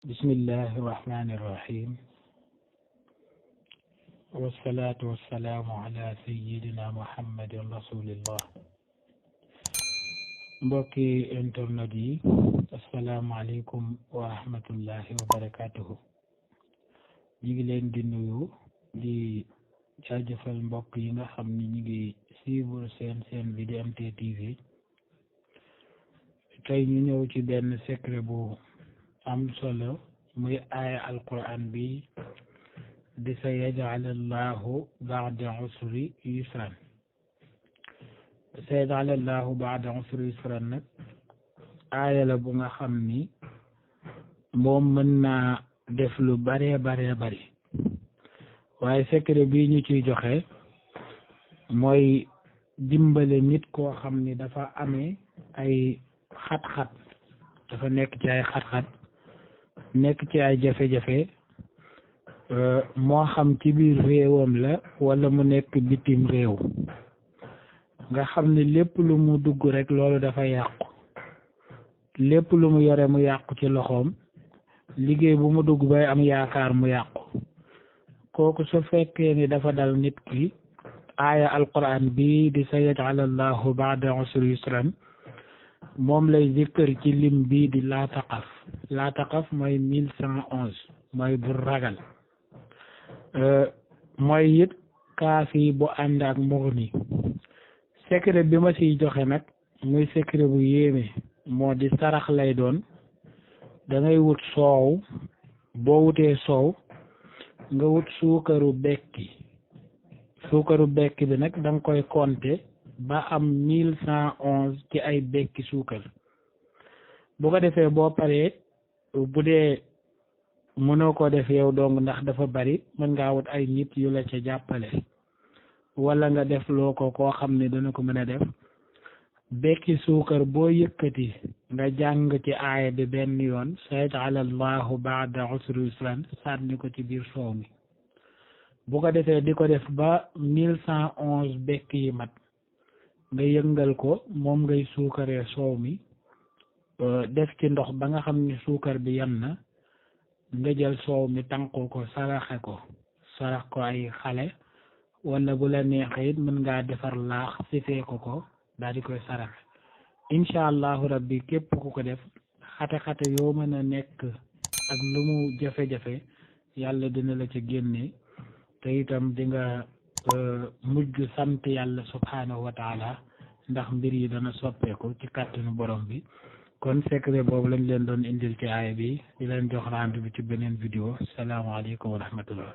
bismillahi irrahmani irrahim wassalatu wassalaamu ala sayidina muhammadin rasulillah. mbokki internet yi assalaamualeykum wa rahmatullahi wa barakatuhu. ñi ngi leen di nuyu di jaajëfal mbokk yi nga xam ni ñi ngi suivre seen bi di MT TV. tey ñu ñëw ci benn secret bu am solo muy aaya alquran bi di sa yaj'al allahu ba'da usri yusran. sa yaj'al allahu ba'da usri yusran nag aaya la bu nga xam ni moom mën naa def lu bare waaye secret bi ñu ciy joxe mooy dimbale nit koo xam ni dafa amee ay xat-xat, dafa nekk ci ay xat-xat, nekk ci ay jafe-jafe, moo xam ci biir réewam la wala mu nekk bitim réew, nga xam ni lépp lu mu dugg rek loolu dafa yàqu, lépp lu mu yore mu yàqu ci loxoom, liggéey bu mu dugg bay am yaakaar mu yàqu. kooku su fekkee ni dafa dal nit ki aaya alquran bi di sa yaj'al allahu ba'da usri yusran moom lay zikkër ci lim bii di laa taqaf mooy 1111 mooy bu ragal, mooy it kaafi bu ànd ak mughni. secret bi ma siy joxe nag muy secret bu yéeme, moo di sarax lay doon. da ngay wut soow, boo wutee soow nga wut suukaru bekki bi nag da nga koy compter ba am 1111 ci ay bekki suukar. bu ko defee boo paree, bu dee mënoo ko def yow dong ndax dafa bari, mën ngaa wut ay nit yu la ca jàppale wala nga def loo ko koo xam ne dana ko mën a def. bekki suukar boo yëkkati nga jàng ci aaya bi benn yoon, sa yaj'al allahu ba'da usri yusran, sànni ko ci biir soow mi. bu ko defee di ko def ba 1111 bekk yi mat, nga yëngal ko, moom ngay suukaree soow mi, def ci ndox ba nga xam ni suukar bi yem na, nga jël soow mi tànqul ko, sarax ko ay xale, wala bu la neexee it mën ngaa defar laax sifee ko daal di koy sarax. incha allahu rabbi képp ku ko def, xate-xate yoo mën a nekk ak lu mu jafe-jafe, yàlla dina la ca génne, te itam di nga mujj sant yàlla subhanahu wa taala, ndax mbir yi dana soppeeku ci kàttanu borom bi. kon secret boobu lañ leen doon indil ci aaya bi, di leen jox rendez-vous ci beneen vidéo. salaamaaleykum wa rahmatullah.